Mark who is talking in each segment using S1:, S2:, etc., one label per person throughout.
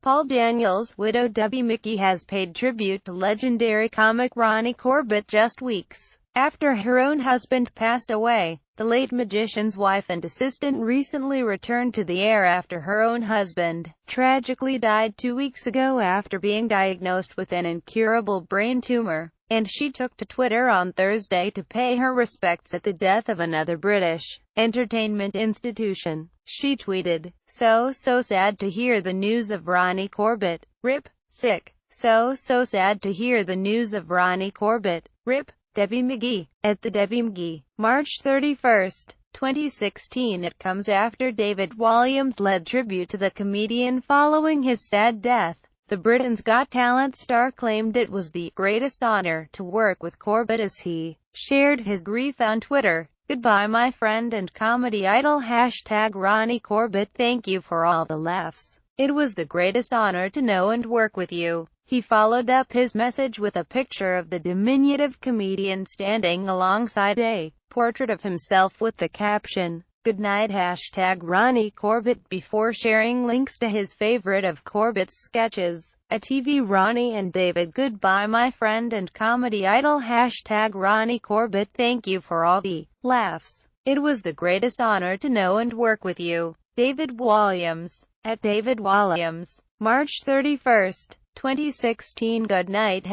S1: Paul Daniels' widow Debbie McGee has paid tribute to legendary comic Ronnie Corbett just weeks after her own husband passed away. The late magician's wife and assistant recently returned to the air after her own husband tragically died 2 weeks ago after being diagnosed with an incurable brain tumor, and she took to Twitter on Thursday to pay her respects at the death of another British entertainment institution. She tweeted, so sad to hear the news of Ronnie Corbett. RIP. Sick. So sad to hear the news of Ronnie Corbett. RIP. Debbie McGee. At the Debbie McGee. March 31, 2016. It comes after David Walliams led tribute to the comedian following his sad death. The Britain's Got Talent star claimed it was the greatest honor to work with Corbett as he shared his grief on Twitter. Goodbye my friend and comedy idol. #Ronnie Corbett. Thank you for all the laughs. It was the greatest honor to know and work with you. He followed up his message with a picture of the diminutive comedian standing alongside a portrait of himself with the caption, "Good night." #Ronnie Corbett, before sharing links to his favorite of Corbett's sketches, a TV Ronnie and David. Goodbye my friend and comedy idol. #Ronnie Corbett. Thank you for all the laughs. It was the greatest honor to know and work with you. David Walliams. At David Walliams. March 31, 2016. Good night.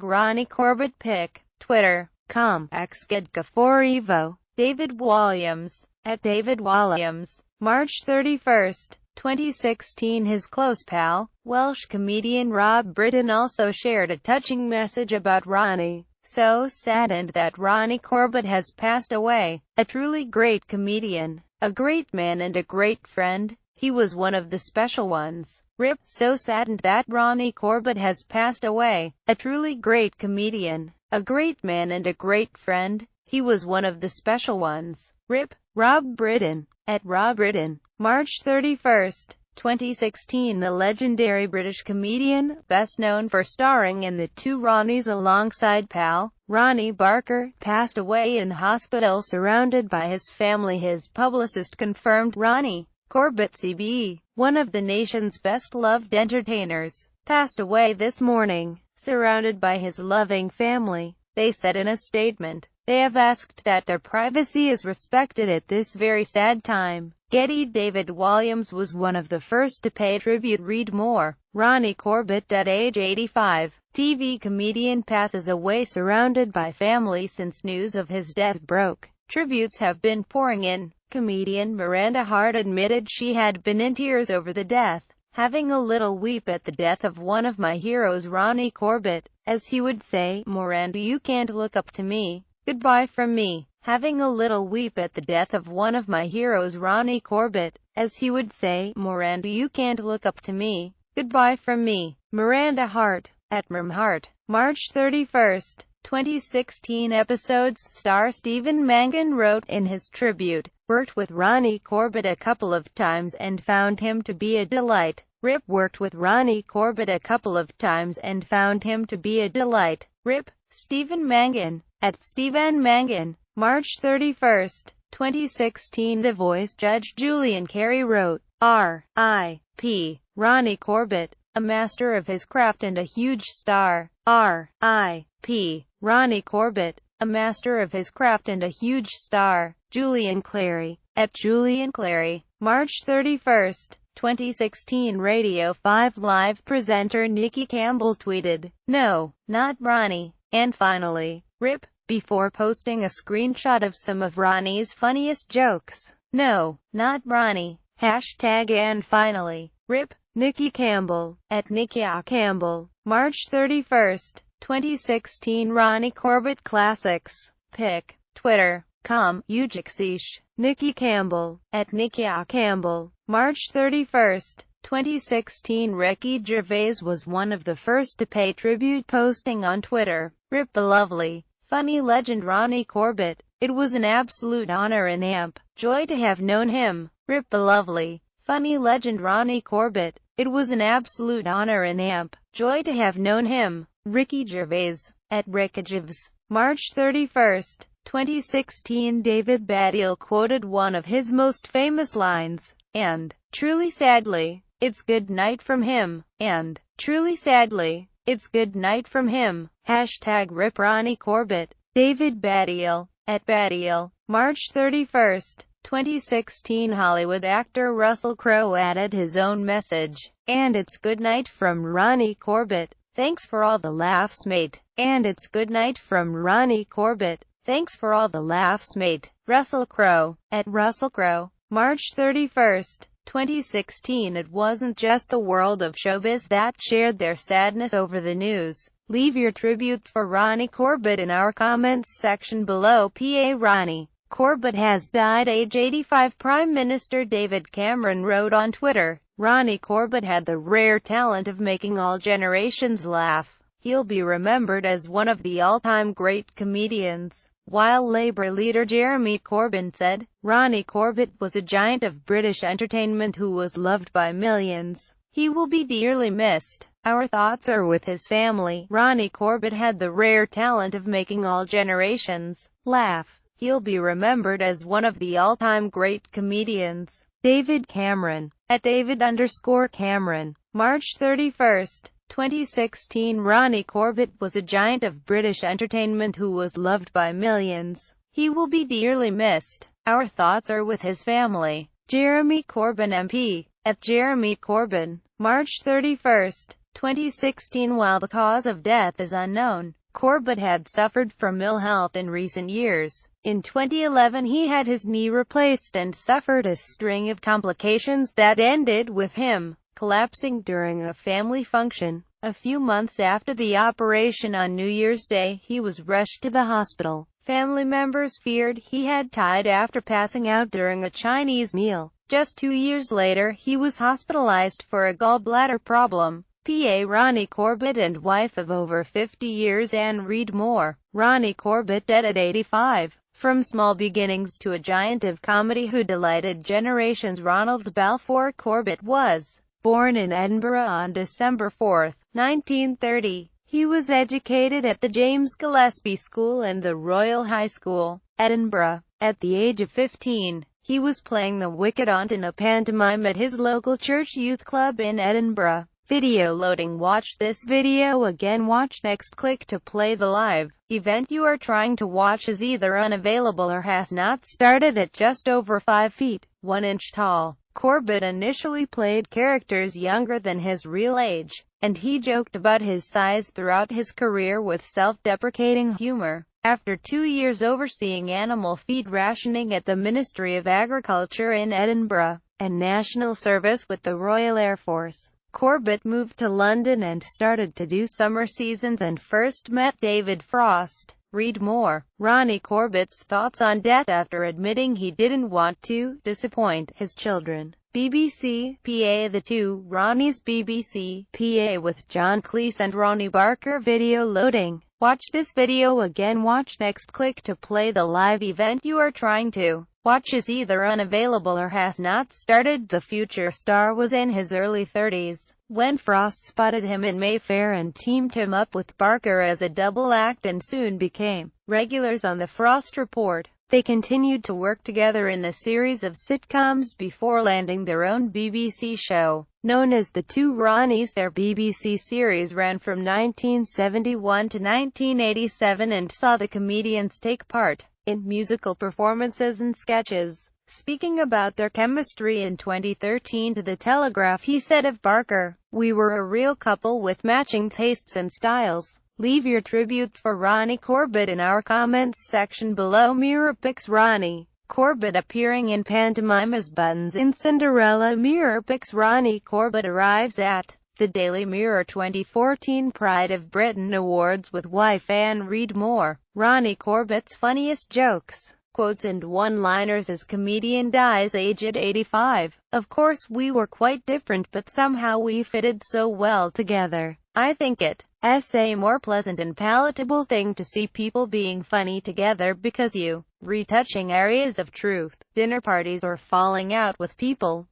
S1: #Ronnie Corbett. Pic. Twitter.com. /Evo. David Walliams. At David Walliams. March 31, 2016. His close pal, Welsh comedian Rob Brydon, also shared a touching message about Ronnie. So saddened that Ronnie Corbett has passed away. A truly great comedian, a great man and a great friend. He was one of the special ones. RIP. So saddened that Ronnie Corbett has passed away. A truly great comedian, a great man and a great friend. He was one of the special ones. RIP. Rob Brydon. At Rob Brydon. March 31, 2016. The legendary British comedian, best known for starring in The Two Ronnies alongside pal Ronnie Barker, passed away in hospital surrounded by his family. His publicist confirmed Ronnie Corbett, CBE, one of the nation's best-loved entertainers, passed away this morning, surrounded by his loving family. They said in a statement, they have asked that their privacy is respected at this very sad time. Getty. David Walliams was one of the first to pay tribute. Read more. Ronnie Corbett. At age 85, TV comedian passes away surrounded by family. Since news of his death broke, tributes have been pouring in. Comedian Miranda Hart admitted she had been in tears over the death, having a little weep at the death of one of my heroes, Ronnie Corbett. As he would say, Miranda, you can't look up to me. Goodbye from me. Having a little weep at the death of one of my heroes, Ronnie Corbett. As he would say, Miranda, you can't look up to me. Goodbye from me. Miranda Hart. At Hart. March 31, 2016. Episodes star Stephen Mangan wrote in his tribute, worked with Ronnie Corbett a couple of times and found him to be a delight. RIP. Worked with Ronnie Corbett a couple of times and found him to be a delight. RIP. Stephen Mangan. At Stephen Mangan. March 31, 2016. The Voice judge Julian Carey wrote, R.I.P. Ronnie Corbett, a master of his craft and a huge star. R.I.P. Ronnie Corbett, a master of his craft and a huge star. Julian Clary. At Julian Clary. March 31, 2016. Radio 5 Live presenter Nikki Campbell tweeted, "No, not Ronnie." And finally, RIP, before posting a screenshot of some of Ronnie's funniest jokes. "No, not Ronnie." #And finally, RIP, Nikki Campbell. At Nikki Campbell. March 31, 2016. Ronnie Corbett Classics. Pic. Twitter.com. Ujixish. Nikki Campbell. At Nikki Campbell. March 31, 2016. Ricky Gervais was one of the first to pay tribute, posting on Twitter, "RIP the lovely, funny legend Ronnie Corbett. It was an absolute honor and joy to have known him. RIP the lovely, funny legend Ronnie Corbett. It was an absolute honor and joy to have known him." Ricky Gervais. At Ricky Gervais. March 31, 2016. David Baddiel quoted one of his most famous lines, "And, truly sadly, it's good night from him, and, truly sadly, it's good night from him. Hashtag RIP Ronnie Corbett. David Baddiel, at Baddiel, March 31, 2016. Hollywood actor Russell Crowe added his own message, and it's good night from Ronnie Corbett. Thanks for all the laughs, mate. And it's good night from Ronnie Corbett. Thanks for all the laughs, mate. Russell Crowe, at Russell Crowe, March 31, 2016. It wasn't just the world of showbiz that shared their sadness over the news. Leave your tributes for Ronnie Corbett in our comments section below. PA Ronnie Corbett has died, age 85. Prime Minister David Cameron wrote on Twitter, Ronnie Corbett had the rare talent of making all generations laugh. He'll be remembered as one of the all-time great comedians. While Labour leader Jeremy Corbyn said, Ronnie Corbett was a giant of British entertainment who was loved by millions. He will be dearly missed. Our thoughts are with his family. Ronnie Corbett had the rare talent of making all generations laugh. He'll be remembered as one of the all-time great comedians. David Cameron, at David_Cameron, March 31, 2016. Ronnie Corbett was a giant of British entertainment who was loved by millions. He will be dearly missed. Our thoughts are with his family. Jeremy Corbyn MP, at Jeremy Corbyn, March 31, 2016. While the cause of death is unknown, Corbett had suffered from ill health in recent years. In 2011 he had his knee replaced and suffered a string of complications that ended with him collapsing during a family function. A few months after the operation on New Year's Day, he was rushed to the hospital. Family members feared he had died after passing out during a Chinese meal. Just 2 years later, he was hospitalized for a gallbladder problem. PA Ronnie Corbett and wife of over 50 years Anne Reid Moore. Ronnie Corbett dead at 85. From small beginnings to a giant of comedy who delighted generations. Ronald Balfour Corbett was born in Edinburgh on December 4, 1930. He was educated at the James Gillespie School and the Royal High School, Edinburgh. At the age of 15, he was playing the Wicked Aunt in a pantomime at his local church youth club in Edinburgh. Video loading. Watch this video again. Watch next. Click to play. The live event you are trying to watch is either unavailable or has not started. At just over 5 feet, 1 inch tall, Corbett initially played characters younger than his real age, and he joked about his size throughout his career with self-deprecating humor. After 2 years overseeing animal feed rationing at the Ministry of Agriculture in Edinburgh, and national service with the Royal Air Force, Corbett moved to London and started to do summer seasons and first met David Frost. Read more. Ronnie Corbett's thoughts on death after admitting he didn't want to disappoint his children. BBC PA. The two Ronnies. BBC PA with John Cleese and Ronnie Barker. Video loading. Watch this video again. Watch next. Click to play. The live event you are trying to watch is either unavailable or has not started. The future star was in his early 30s when Frost spotted him in Mayfair and teamed him up with Barker as a double act and soon became regulars on The Frost Report. They continued to work together in a series of sitcoms before landing their own BBC show, known as The Two Ronnies. Their BBC series ran from 1971 to 1987 and saw the comedians take part in musical performances and sketches. Speaking about their chemistry in 2013 to The Telegraph, he said of Barker, "We were a real couple with matching tastes and styles." Leave your tributes for Ronnie Corbett in our comments section below. Mirror pics. Ronnie Corbett appearing in pantomime as Buttons in Cinderella. Mirror pics. Ronnie Corbett arrives at the Daily Mirror 2014 Pride of Britain Awards with wife Anne Reid Moore. Ronnie Corbett's funniest jokes, quotes and one-liners as comedian dies, aged 85. "Of course we were quite different, but somehow we fitted so well together. I think it's a more pleasant and palatable thing to see people being funny together because you retouching areas of truth, dinner parties or falling out with people, ?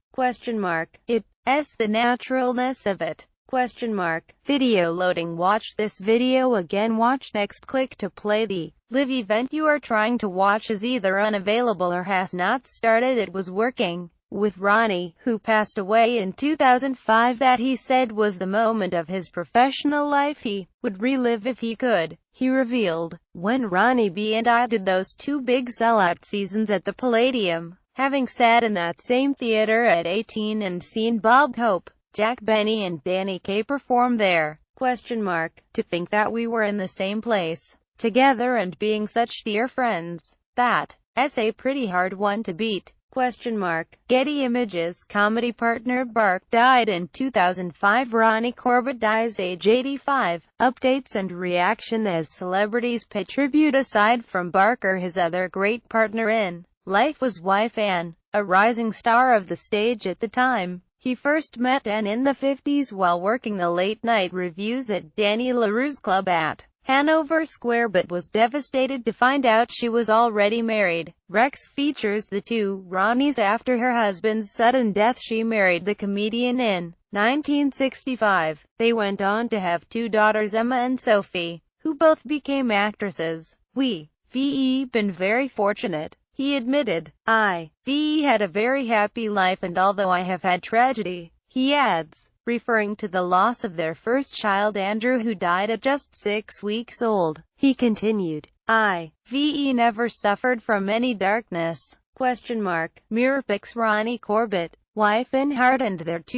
S1: It's the naturalness of it, ? Video loading. Watch this video again. Watch next. Click to play. The live event you are trying to watch is either unavailable or has not started. It was working with Ronnie, who passed away in 2005, that he said was the moment of his professional life he would relive if he could. He revealed, "When Ronnie B and I did those 2 big sellout seasons at the Palladium, having sat in that same theater at 18 and seen Bob Hope, Jack Benny and Danny Kaye perform there, to think that we were in the same place together and being such dear friends, that's a pretty hard one to beat." Getty Images. Comedy partner Bark died in 2005. Ronnie Corbett dies age 85. Updates and reaction as celebrities pay tribute. Aside from Barker, his other great partner in life was wife Anne, a rising star of the stage at the time. He first met Anne in the 50s while working the late-night reviews at Danny LaRue's club at Hanover Square, but was devastated to find out she was already married. Rex features the two Ronnies. After her husband's sudden death, she married the comedian in 1965. They went on to have 2 daughters, Emma and Sophie, who both became actresses. "We've been very fortunate," he admitted. "I've had a very happy life, and although I have had tragedy," he adds, referring to the loss of their first child Andrew, who died at just 6 weeks old. He continued, "I've never suffered from any darkness." Mirror pics. Ronnie Corbett, wife in heart and their 2